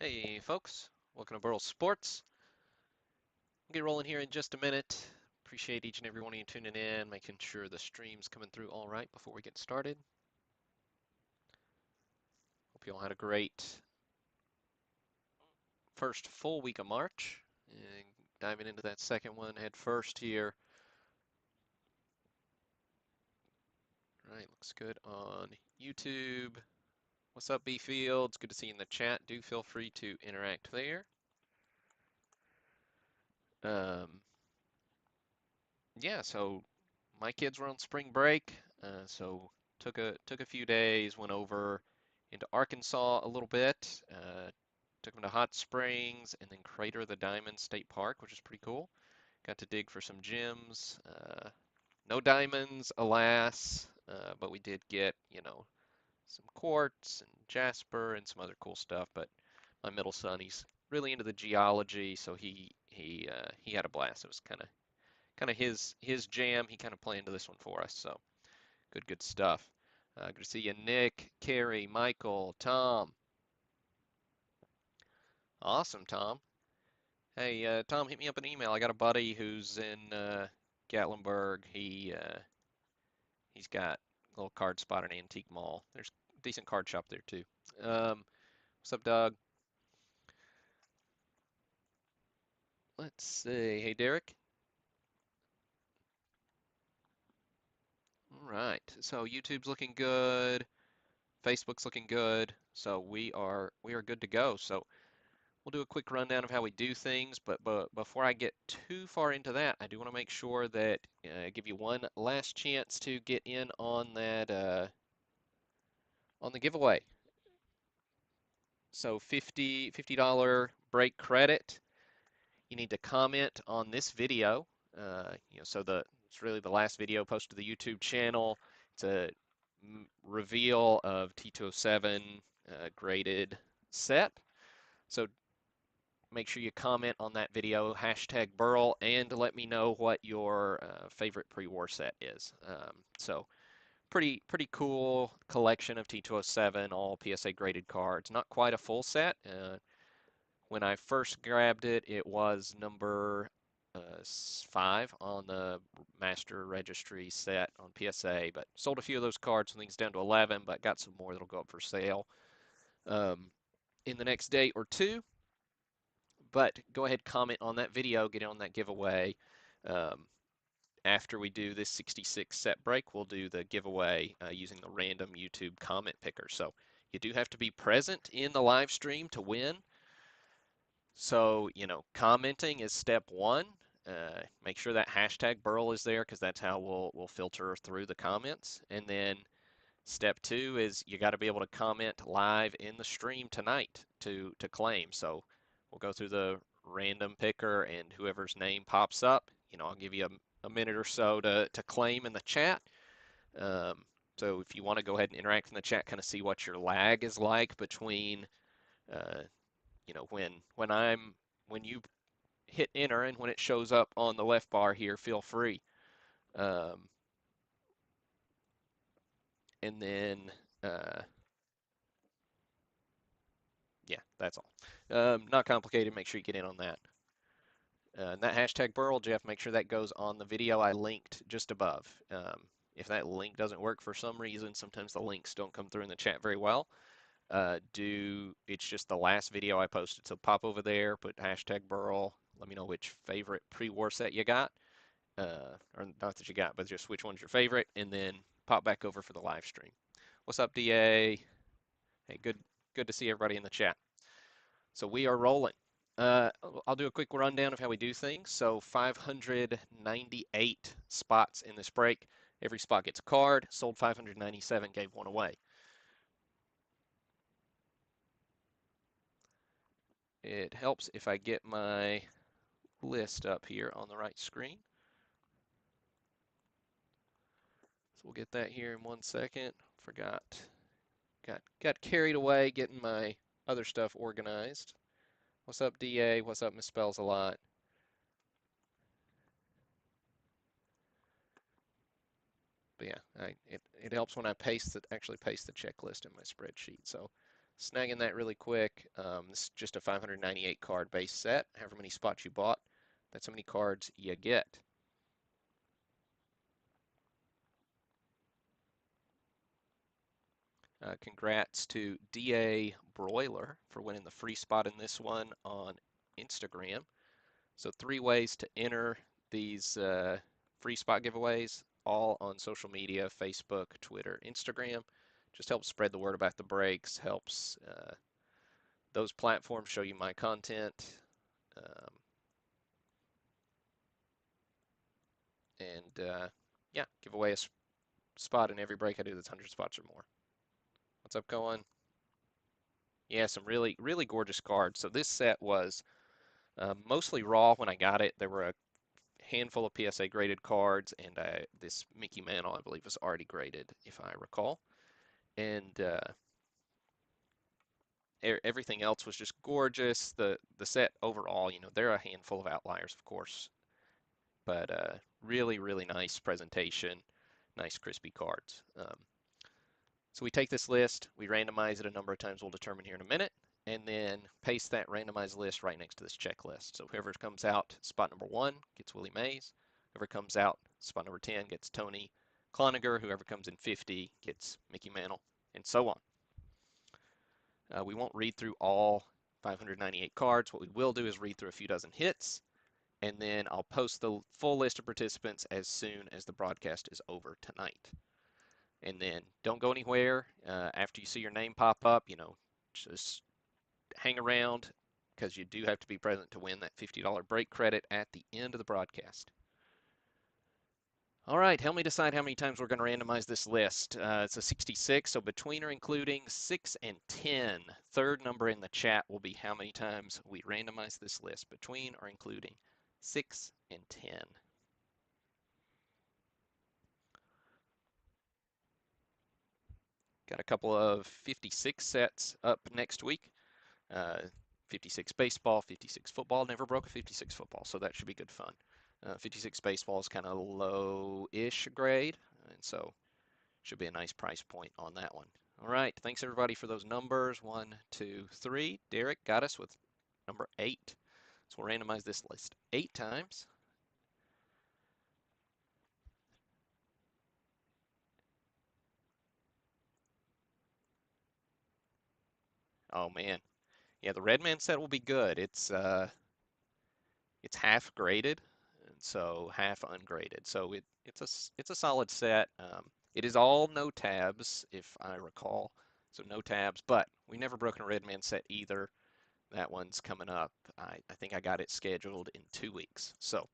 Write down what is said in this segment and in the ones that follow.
Hey folks, welcome to Burl Sports. We'll get rolling here in just a minute. Appreciate each and every one of you tuning in, making sure the stream's coming through all right before we get started. Hope you all had a great first full week of March. And diving into that second one head first here. All right, looks good on YouTube. What's up, B Fields? Good to see you in the chat. Do feel free to interact there. Yeah, so my kids were on spring break, so took a few days, went over into Arkansas a little bit, took them to Hot Springs and then Crater of the Diamond State Park, which is pretty cool. Got to dig for some gems. No diamonds, alas, but we did get, some quartz and jasper and some other cool stuff. But my middle son, he's really into the geology, so he had a blast. It was kind of his jam. He kind of planned this one for us. So good stuff. Good to see you, Nick, Carrie, Michael, Tom. Awesome, Tom. Hey, Tom, hit me up an email. I got a buddy who's in Gatlinburg. He's got a little card spot at an antique mall. There's a decent card shop there too. What's up, Doug? Let's see. Hey, Derek. All right. So YouTube's looking good. Facebook's looking good. So we are good to go. So we'll do a quick rundown of how we do things, but before I get too far into that, I do want to make sure that give you one last chance to get in on that on the giveaway. So $50 break credit. You need to comment on this video. So it's really the last video posted to the YouTube channel. It's a reveal of T207 graded set. So make sure you comment on that video, hashtag Burl, and let me know what your favorite pre-war set is. So pretty cool collection of T207, all PSA graded cards. Not quite a full set. When I first grabbed it, it was number 5 on the Master Registry set on PSA, but sold a few of those cards, so things down to 11, but got some more that'll go up for sale in the next day or two. But go ahead, comment on that video, get on that giveaway. After we do this 66 set break, we'll do the giveaway using the random YouTube comment picker. So you do have to be present in the live stream to win. So, commenting is step one. Make sure that hashtag Burl is there because that's how we'll filter through the comments. And then step two is you got to be able to comment live in the stream tonight to claim. So we'll go through the random picker and whoever's name pops up, I'll give you a minute or so to claim in the chat. So if you want to go ahead and interact in the chat, kind of see what your lag is like between, when you hit enter and when it shows up on the left bar here, feel free. And then, yeah, that's all. Not complicated. Make sure you get in on that. And that hashtag Burl, Jeff, make sure that goes on the video I linked just above. If that link doesn't work for some reason, sometimes the links don't come through in the chat very well. It's just the last video I posted. So pop over there, put hashtag Burl. Let me know which favorite pre-war set you got. Or not that you got, but just which one's your favorite, and then pop back over for the live stream. What's up, DA? Hey, good to see everybody in the chat. So we are rolling. I'll do a quick rundown of how we do things. So 598 spots in this break. Every spot gets a card. Sold 597, gave one away. It helps if I get my list up here on the right screen. So we'll get that here in 1 second. Forgot. Got carried away getting my other stuff organized. What's up, DA? What's up, Misspells a Lot? But yeah, it helps when I actually paste the checklist in my spreadsheet. So snagging that really quick. This is just a 598 card base set. However many spots you bought, that's how many cards you get. Congrats to DA Broiler for winning the free spot in this one on Instagram. So 3 ways to enter these free spot giveaways, all on social media, Facebook, Twitter, Instagram. Just helps spread the word about the breaks, helps those platforms show you my content. Yeah, give away a spot in every break I do that's 100 spots or more. What's up, Cohen? Yeah, some really, really gorgeous cards. So this set was mostly raw when I got it. There were a handful of PSA graded cards, and this Mickey Mantle, I believe, was already graded, if I recall. And everything else was just gorgeous. The set overall, there are a handful of outliers, of course, but really, really nice presentation, nice crispy cards. So we take this list, we randomize it a number of times, we'll determine here in a minute, and then paste that randomized list right next to this checklist. So whoever comes out spot number 1 gets Willie Mays. Whoever comes out spot number 10 gets Tony Cloninger. Whoever comes in 50 gets Mickey Mantle, and so on. We won't read through all 598 cards. What we will do is read through a few dozen hits, and then I'll post the full list of participants as soon as the broadcast is over tonight. And then don't go anywhere. After you see your name pop up, just hang around because you do have to be present to win that $50 break credit at the end of the broadcast. All right, help me decide how many times we're going to randomize this list. It's a 66, so between or including 6 and 10. Third number in the chat will be how many times we randomize this list, between or including 6 and 10. Got a couple of 56 sets up next week. 56 baseball, 56 football. Never broke a 56 football, so that should be good fun. 56 baseball is kind of low-ish grade, and so should be a nice price point on that one. All right, thanks everybody for those numbers. 1, 2, 3. Derek got us with number 8. So we'll randomize this list 8 times. Oh man, yeah, the Redman set will be good. It's half graded, and so half ungraded. So it's a solid set. It is all no tabs, if I recall. So no tabs, but we never broken a Redman set either. That one's coming up. I think I got it scheduled in 2 weeks. So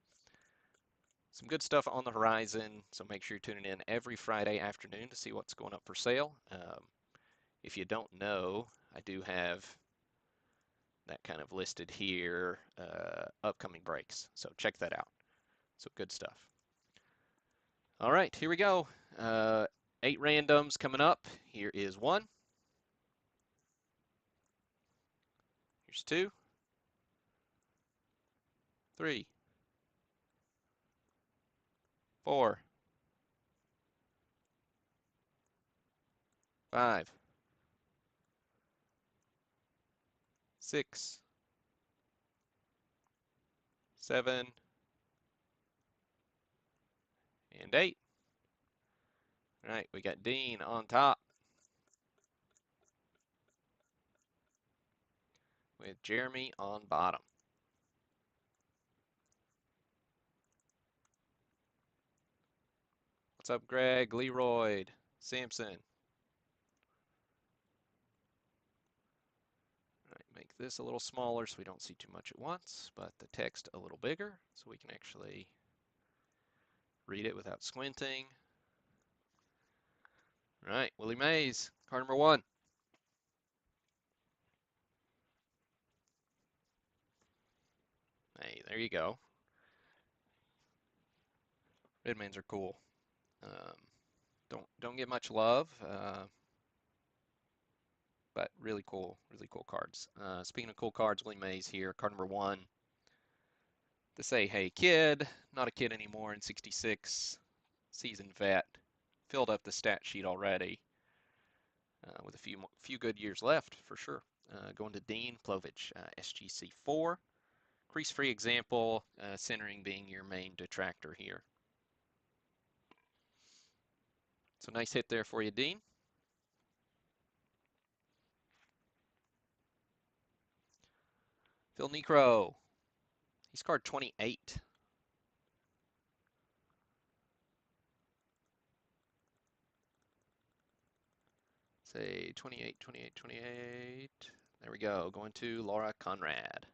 some good stuff on the horizon. So make sure you're tuning in every Friday afternoon to see what's going up for sale. If you don't know, I do have that kind of listed here, upcoming breaks. So check that out. So good stuff. All right, here we go. 8 randoms coming up. Here is 1. Here's 2. 3. 4. 5. 6. 7. And 8. All right, we got Dean on top with Jeremy on bottom. What's up, Greg, Leroy, Samson? All right, make this a little smaller so we don't see too much at once, but the text a little bigger so we can actually read it without squinting. All right, Willie Mays, card number 1. Hey, there you go. Redmans are cool. Don't get much love, but really cool cards. Speaking of cool cards, Willie Mays here, card number 1. To say, hey kid, not a kid anymore in 66, seasoned vet, filled up the stat sheet already, with a few good years left for sure. Going to Dean Plovich, SGC4. Crease-free example, centering being your main detractor here. So nice hit there for you, Dean. Phil Necro, he's card 28. Say 28, 28, 28. There we go. Going to Laura Conrad.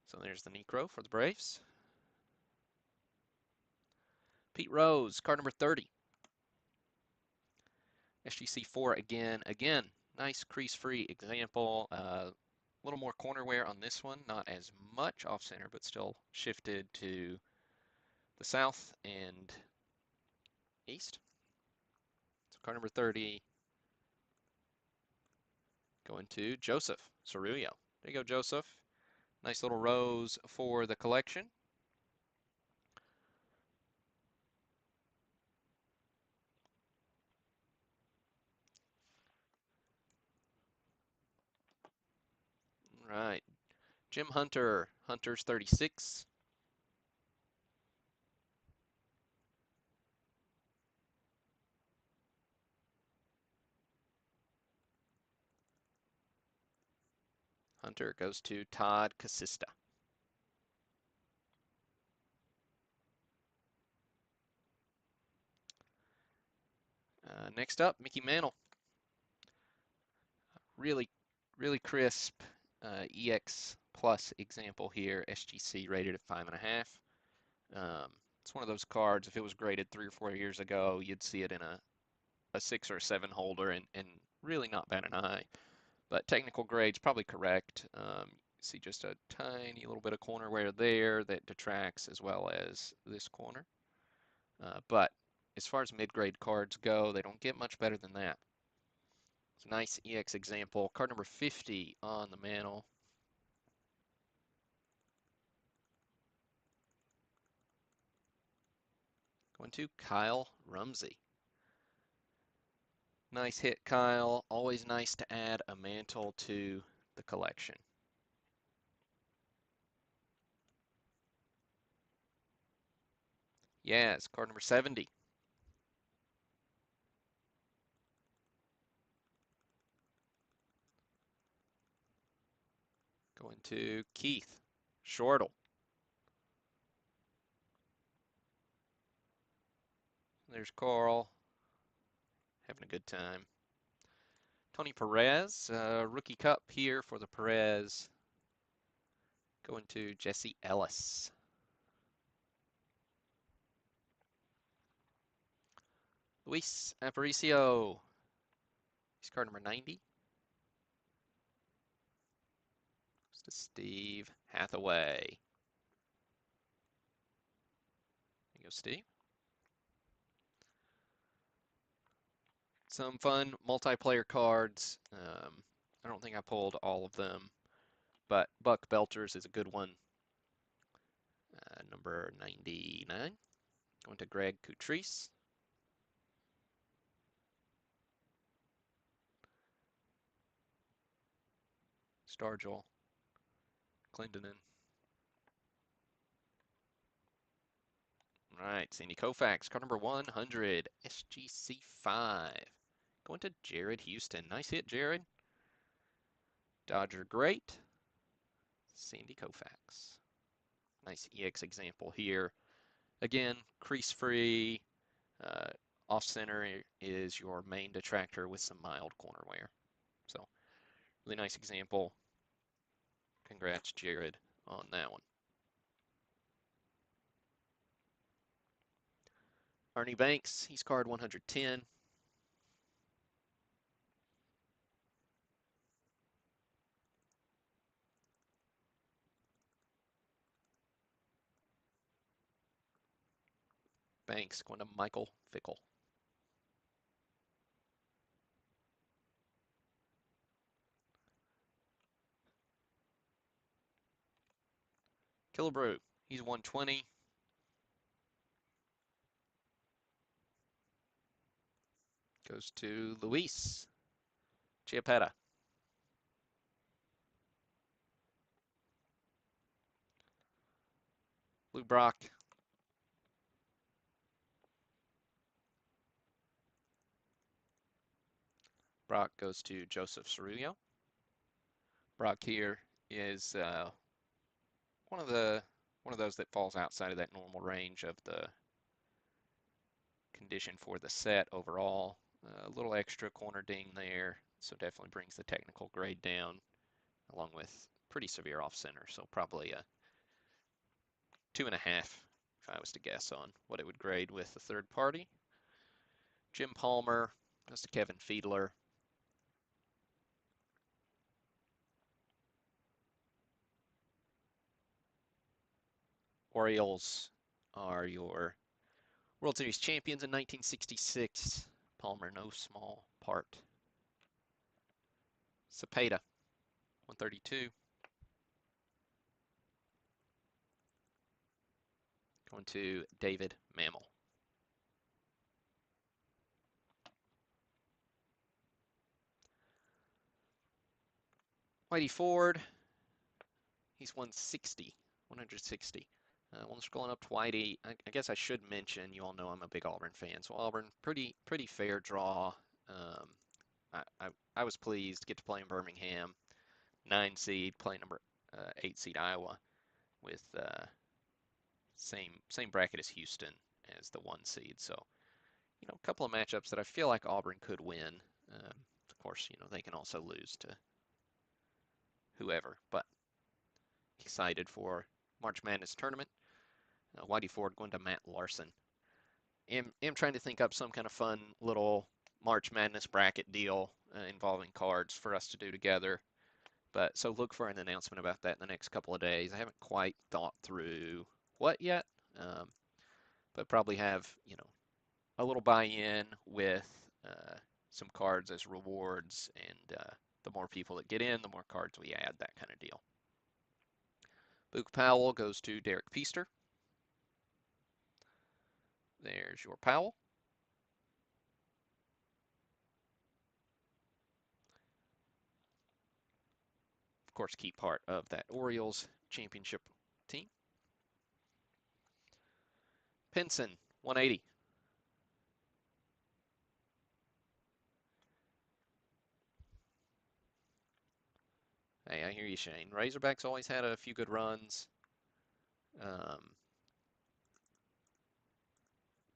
So there's the Necro for the Braves. Pete Rose, card number 30. SGC4 again. Again, nice crease-free example. A little more corner wear on this one. Not as much off-center, but still shifted to the south and east. So card number 30 going to Joseph Cerullo. There you go, Joseph. Nice little rose for the collection. All right. Jim Hunter, Hunter's 36. Hunter goes to Todd Casista. Next up, Mickey Mantle. Really, really crisp EX Plus example here. SGC rated at 5.5. It's one of those cards, if it was graded 3 or 4 years ago, you'd see it in a 6 or a 7 holder and really not bat an eye. But technical grade's probably correct. See just a tiny little bit of corner wear there that detracts as well as this corner. But as far as mid-grade cards go, they don't get much better than that. It's a nice EX example. Card number 50 on the mantle. Going to Kyle Rumsey. Nice hit, Kyle. Always nice to add a mantle to the collection. Yes, card number 70. Going to Keith Shortle. There's Carl. Having a good time. Tony Perez, rookie cup here for the Perez. Going to Jesse Ellis. Luis Aparicio. He's card number 90. Goes to Steve Hathaway. There you go, Steve. Some fun multiplayer cards. I don't think I pulled all of them, but Buck Belters is a good one. Number 99. Going to Greg Cutrice. Stargell. Clendenin. All right, Sandy Koufax, card number 100, SGC5. Going to Jared Houston. Nice hit, Jared. Dodger great. Sandy Koufax. Nice EX example here. Again, crease-free. Off-center is your main detractor with some mild corner wear. So, really nice example. Congrats, Jared, on that one. Arnie Banks, he's card 110. Banks going to Michael Fickle. Killebrew, he's 120. Goes to Luis Chiappetta. include Brock. Brock goes to Joseph Cerullo. Brock here is one of those that falls outside of that normal range of the condition for the set overall. A little extra corner ding there, so definitely brings the technical grade down, along with pretty severe off center. So probably a 2.5 if I was to guess on what it would grade with the third party. Jim Palmer goes to Kevin Fiedler. Orioles are your World Series champions in 1966. Palmer, no small part. Cepeda, 132. Going to David Mammal. Whitey Ford, he's 160. 160. We'll just going up to Whitey. I guess I should mention, you all know I'm a big Auburn fan. So Auburn, pretty fair draw. I was pleased to get to play in Birmingham. 9 seed, play number 8 seed Iowa with same bracket as Houston as the 1 seed. So, a couple of matchups that I feel like Auburn could win. Of course, they can also lose to whoever, but excited for March Madness tournament. Whitey Ford going to Matt Larson. Am trying to think up some kind of fun little March Madness bracket deal involving cards for us to do together. But so look for an announcement about that in the next couple of days. I haven't quite thought through what yet, but probably have a little buy-in with some cards as rewards, and the more people that get in, the more cards we add, that kind of deal. Book Powell goes to Derek Peaster. There's your Powell. Of course, key part of that Orioles championship team. Pinson, 180. Hey, I hear you, Shane. Razorbacks always had a few good runs.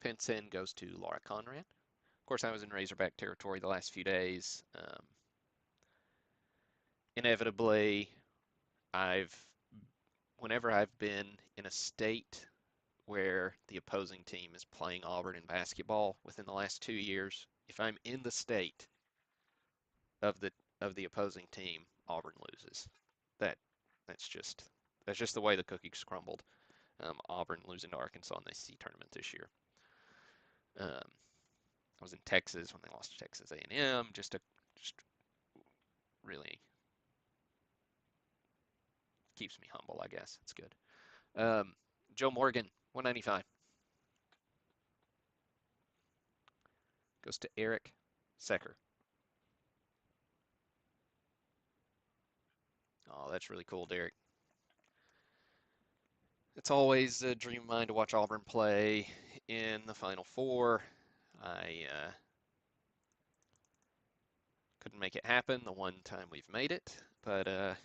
Pinson goes to Laura Conrad. Of course, I was in Razorback territory the last few days. Inevitably, whenever I've been in a state where the opposing team is playing Auburn in basketball within the last 2 years, if I'm in the state of the opposing team, Auburn loses. That's just the way the cookies crumbled. Auburn losing to Arkansas in the SEC tournament this year. I was in Texas when they lost to Texas A&M. Just really keeps me humble, I guess. It's good. Joe Morgan, 195. Goes to Eric Secker. Oh, that's really cool, Derek. It's always a dream of mine to watch Auburn play in the Final Four. I couldn't make it happen the one time we've made it, but I've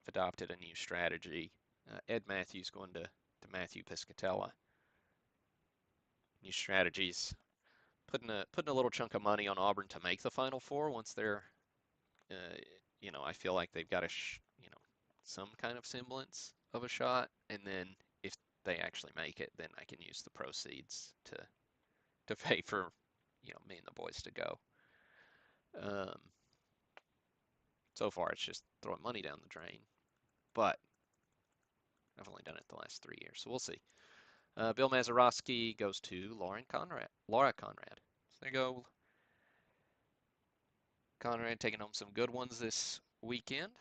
adopted a new strategy. Ed Matthews going to Matthew Piscatella. New strategies. Putting a little chunk of money on Auburn to make the Final Four once they're, I feel like they've got some kind of semblance of a shot, and then if they actually make it, then I can use the proceeds to pay for, me and the boys to go. So far, it's just throwing money down the drain, but I've only done it the last 3 years, so we'll see. Bill Mazeroski goes to Laura Conrad. So there you go. Conrad taking home some good ones this weekend.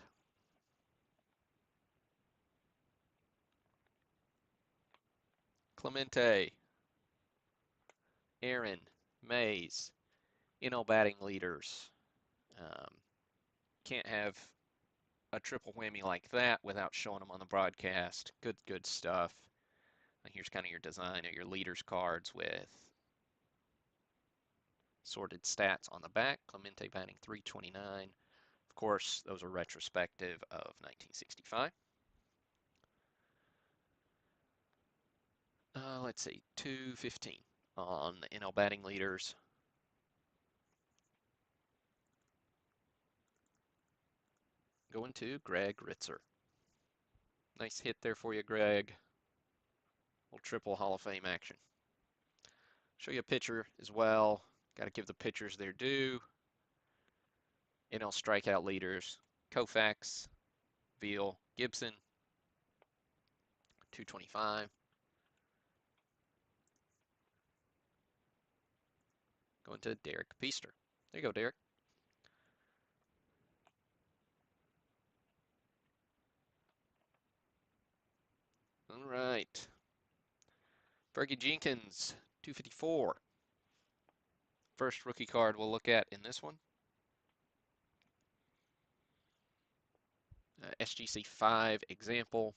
Clemente, Aaron, Mays, batting leaders. Can't have a triple whammy like that without showing them on the broadcast. Good stuff. And here's kind of your design of your leaders cards with sorted stats on the back. Clemente batting .329. Of course, those are retrospective of 1965. Let's see, 215 on the NL batting leaders. Going to Greg Ritzer. Nice hit there for you, Greg. Little triple Hall of Fame action. Show you a pitcher as well. Got to give the pitchers their due. NL strikeout leaders, Koufax, Veal, Gibson, 225. Going to Derek Peaster. There you go, Derek. All right. Fergie Jenkins, 254. First rookie card we'll look at in this one. SGC 5 example.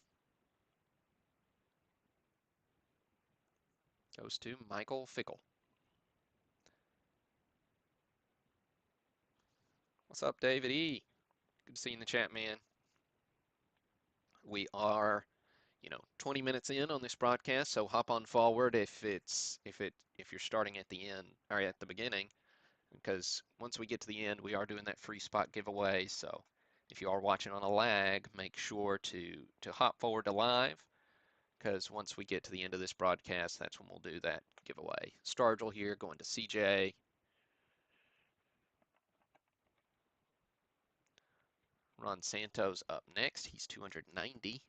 Goes to Michael Fickle. What's up, David E? Good to see you in the chat, man. We are, 20 minutes in on this broadcast, so hop on forward if you're starting at the end or at the beginning, because once we get to the end, we are doing that free spot giveaway. So if you are watching on a lag, make sure to hop forward to live, because once we get to the end of this broadcast, that's when we'll do that giveaway. Stargell here going to CJ. Ron Santos up next. He's 290.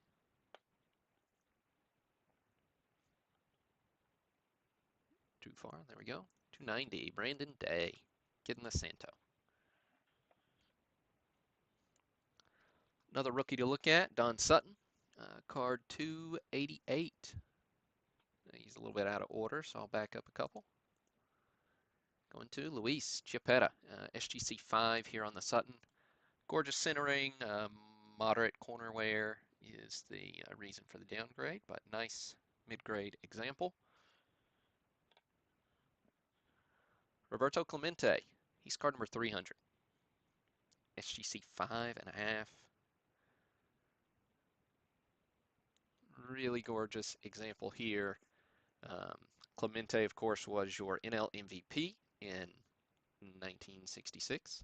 Too far. There we go. 290. Brandon Day getting the Santo. Another rookie to look at, Don Sutton. Card 288. He's a little bit out of order, so I'll back up a couple. Going to Luis Chiappetta, SGC 5 here on the Sutton. Gorgeous centering, moderate corner wear is the reason for the downgrade, but nice mid-grade example. Roberto Clemente, he's card number 300. SGC 5.5. Really gorgeous example here. Clemente, of course, was your NL MVP in 1966.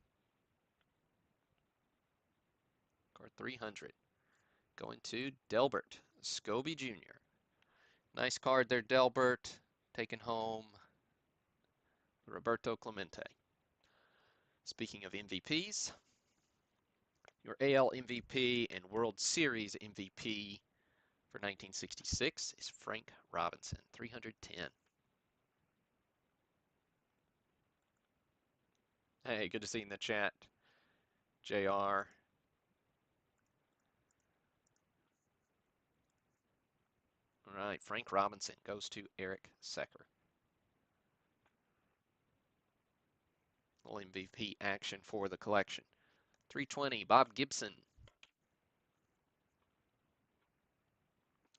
Card 300. Going to Delbert Scobie Jr. Nice card there, Delbert. Taking home Roberto Clemente. Speaking of MVPs, your AL MVP and World Series MVP for 1966 is Frank Robinson, 310. Hey, good to see you in the chat, JR. All right, Frank Robinson goes to Eric Secker. Little MVP action for the collection. 320, Bob Gibson.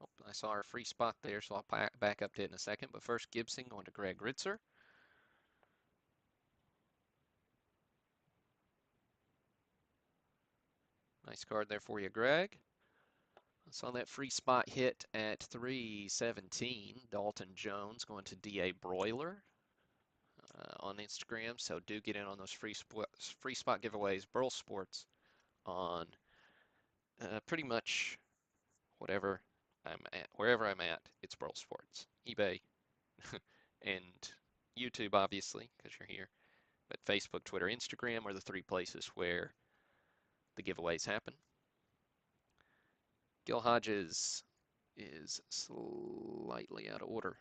Oh, I saw our free spot there, so I'll back up to it in a second. But first, Gibson going to Greg Ritzer. Nice card there for you, Greg. I saw that free spot hit at 317. Dalton Jones going to DA Broiler on Instagram. So do get in on those free spot giveaways. Burl Sports on pretty much whatever I'm at, wherever I'm at, it's Burl Sports. eBay and YouTube, obviously, because you're here. But Facebook, Twitter, Instagram are the three places where the giveaways happen. Gil Hodges is slightly out of order.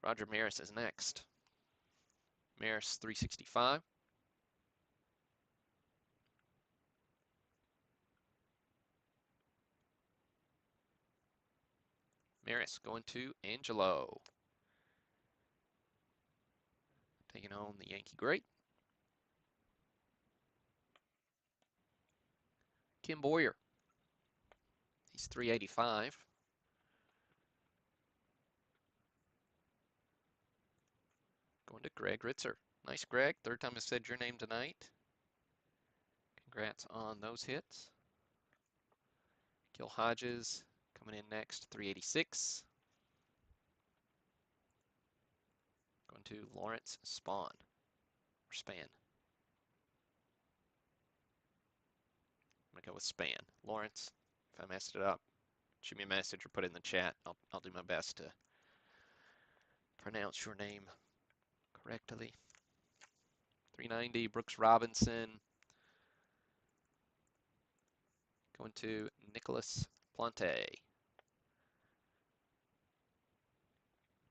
Roger Maris is next. Maris 365. Maris going to Angelo. Taking home the Yankee great. Kim Boyer, he's 385. Going to Greg Ritzer. Nice, Greg. Third time I said your name tonight. Congrats on those hits. Gil Hodges coming in next, 386. Going to Lawrence Spawn, or Span. I'm gonna go with Span. Lawrence, if I messed it up, shoot me a message or put it in the chat. I'll do my best to pronounce your name correctly. 390, Brooks Robinson. Going to Nicholas Plante.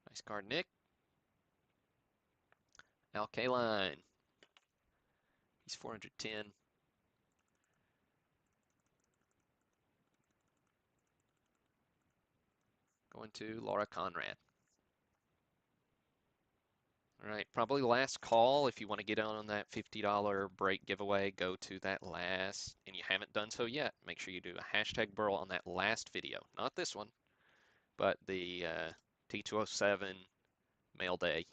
Nice card, Nick. Al Kaline. He's 410. Going to Laura Conrad. All right, probably last call. If you want to get on that $50 break giveaway, go to that last, and you haven't done so yet, make sure you do a hashtag Burl on that last video. Not this one, but the T207 mail day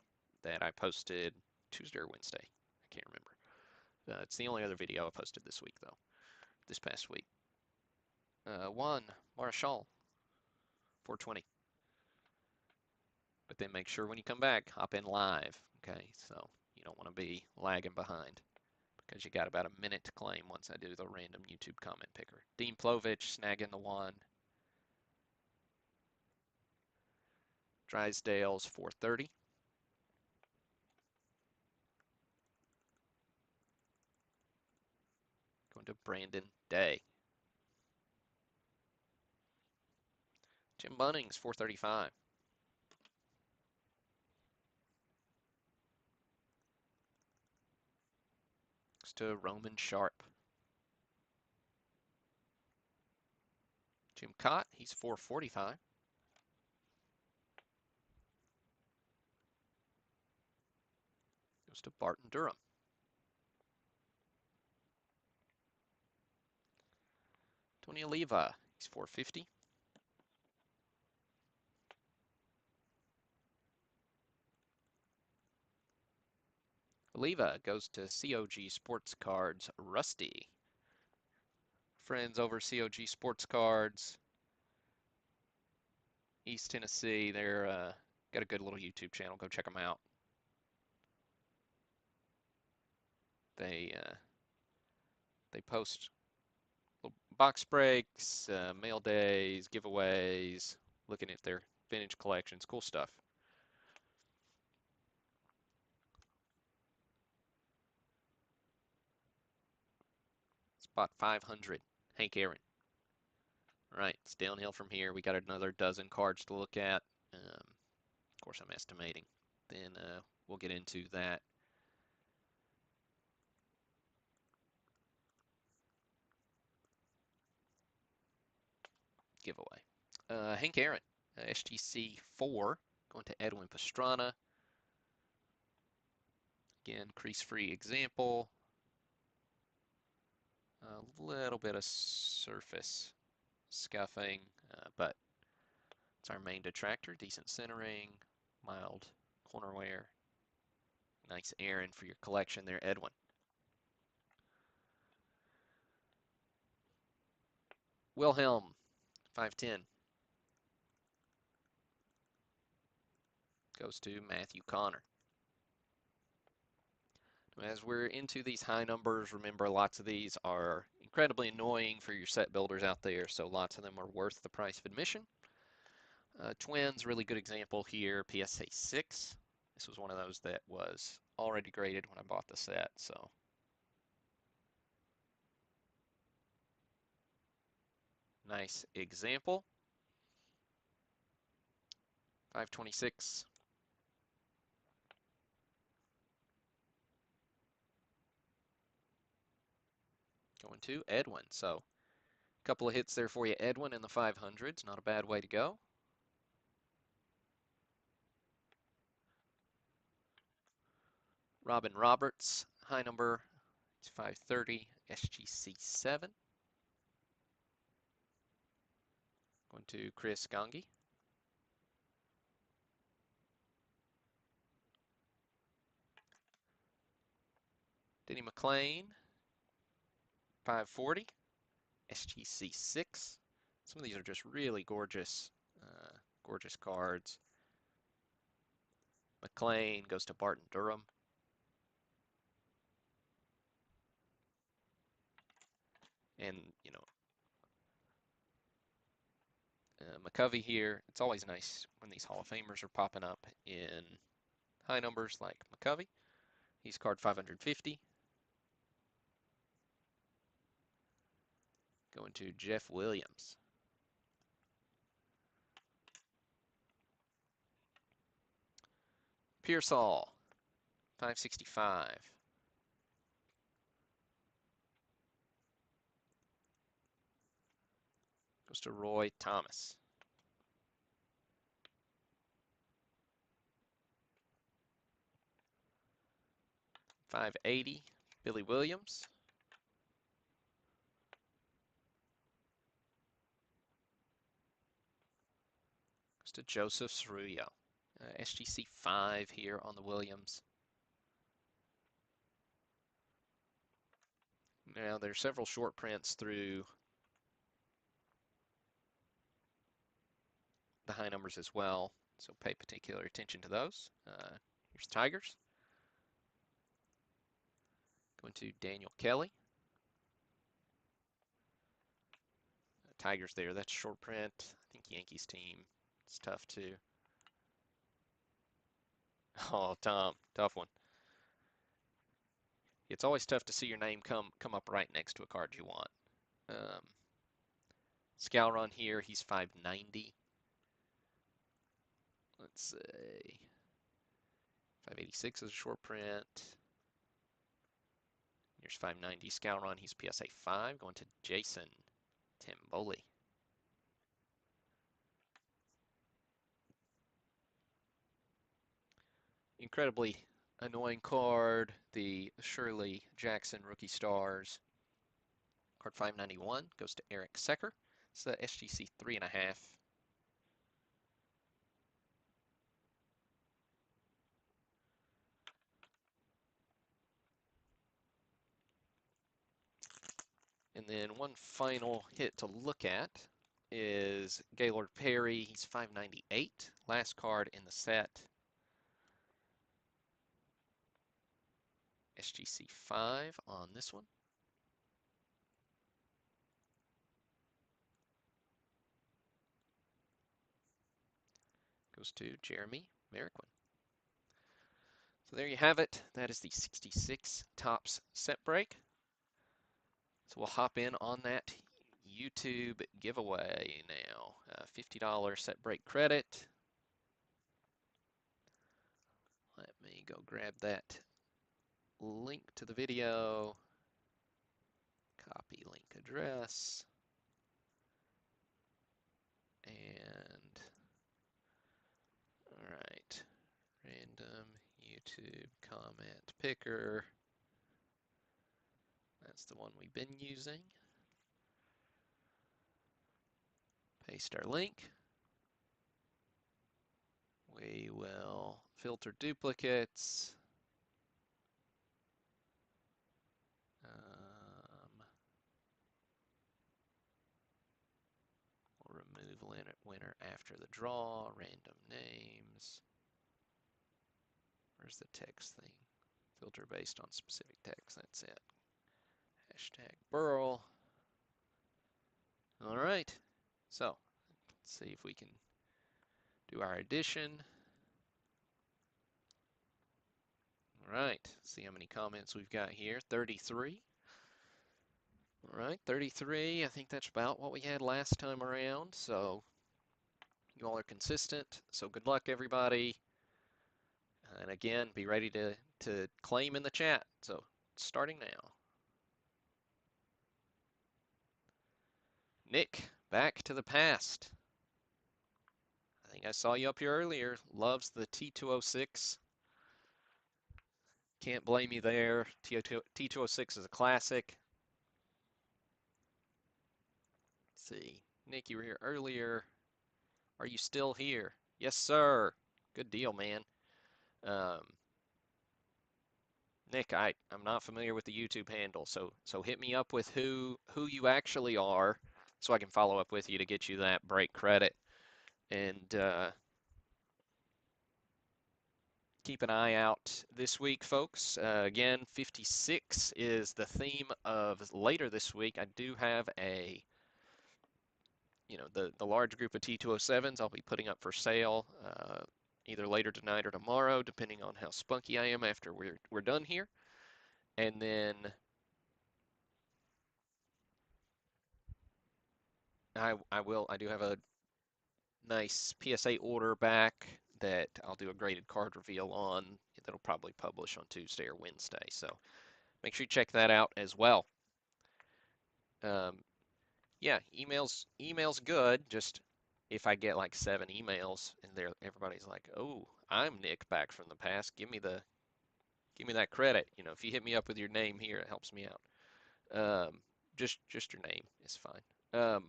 that I posted Tuesday or Wednesday. I can't remember. It's the only other video I posted this week, though, this past week. Juan Marshall, 420. But then make sure when you come back, hop in live, okay? So you don't want to be lagging behind because you got about a minute to claim once I do the random YouTube comment picker. Dean Plovich snagging the one. Drysdale's 430. Going to Brandon Day. Jim Bunnings, 435. Goes to Roman Sharp. Jim Cott, he's 445. Goes to Barton Durham. Tony Oliva, he's 450. Oliva goes to COG Sports Cards, Rusty. Friends over COG Sports Cards, East Tennessee, they're got a good little YouTube channel. Go check them out. They post box breaks, mail days, giveaways, looking at their vintage collections, cool stuff. Spot 500, Hank Aaron. All right, it's downhill from here. We got another dozen cards to look at. Of course, I'm estimating. Then we'll get into that. Giveaway. Hank Aaron, SGC 4, going to Edwin Pastrana. Again, crease-free example. A little bit of surface scuffing, but it's our main detractor. Decent centering, mild corner wear. Nice Aaron for your collection there, Edwin. Wilhelm, 510. Goes to Matthew Connor. As we're into these high numbers, remember lots of these are incredibly annoying for your set builders out there, so lots of them are worth the price of admission. Twins, really good example here, PSA 6. This was one of those that was already graded when I bought the set, so. Nice example. 526. Going to Edwin. So a couple of hits there for you, Edwin, in the 500s. Not a bad way to go. Robin Roberts, high number, it's 530, SGC 7. Going to Chris Gangi. Denny McLean, 540. SGC6. Some of these are just really gorgeous, gorgeous cards. McLean goes to Barton Durham. And, you know, McCovey here. It's always nice when these Hall of Famers are popping up in high numbers like McCovey. He's card 550. Going to Jeff Williams. Pearsall, 565. Goes to Roy Thomas. 580. Billy Williams. Goes to Joseph Cerullo. SGC 5 here on the Williams. Now there's several short prints through the high numbers as well, so pay particular attention to those. Here's Tigers. Going to Daniel Kelly. Tigers there, that's short print. I think Yankees team, it's tough too. Oh, Tom, tough one. It's always tough to see your name come up right next to a card you want. Scalron here, he's 590. Let's say 586 is a short print. Here's 590. Scalron, he's PSA 5. Going to Jason Timboli. Incredibly annoying card, the Shirley Jackson Rookie Stars. Card 591 goes to Eric Secker. It's the SGC 3.5. And then one final hit to look at is Gaylord Perry. He's 598. Last card in the set. SGC 5 on this one. Goes to Jeremy Merriquin. So there you have it. That is the 66 Topps set break. So we'll hop in on that YouTube giveaway now. $50 set break credit. Let me go grab that link to the video. Copy link address. And, all right, random YouTube comment picker. That's the one we've been using. Paste our link. We will filter duplicates. We'll remove winner after the draw, random names. Where's the text thing? Filter based on specific text, that's it. Hashtag Burl. All right, so let's see if we can do our addition. All right, see how many comments we've got here. 33. All right, 33. I think that's about what we had last time around. So you all are consistent. So good luck, everybody. And again, be ready to claim in the chat. So starting now. Nick, back to the past. I think I saw you up here earlier. Loves the T206. Can't blame you there. T206 is a classic. Let's see. Nick, you were here earlier. Are you still here? Yes, sir. Good deal, man. Um, Nick, I'm not familiar with the YouTube handle, so hit me up with who you actually are, so I can follow up with you to get you that break credit. And keep an eye out this week, folks. Again, 56 is the theme of later this week. I do have the large group of T207s I'll be putting up for sale either later tonight or tomorrow, depending on how spunky I am after we're done here. And then I do have a nice PSA order back that I'll do a graded card reveal on that'll probably publish on Tuesday or Wednesday. So make sure you check that out as well. Um, yeah, emails good. Just if I get like 7 emails and everybody's like, "Oh, I'm Nick back from the past. Give me that credit." If you hit me up with your name here, it helps me out. Just your name is fine.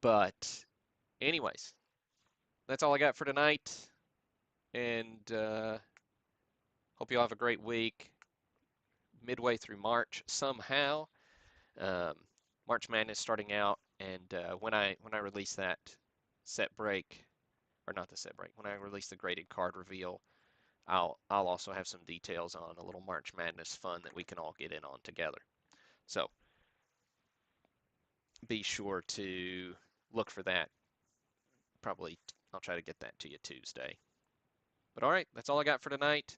But anyways, that's all I got for tonight. And hope you all have a great week. Midway through March somehow. Um, March Madness starting out, and when I release that set break, or not the set break, when I release the graded card reveal, I'll also have some details on a little March Madness fun that we can all get in on together. So be sure to look for that. Probably I'll try to get that to you Tuesday. But all right, that's all I got for tonight.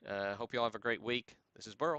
Hope you all have a great week. This is Burl.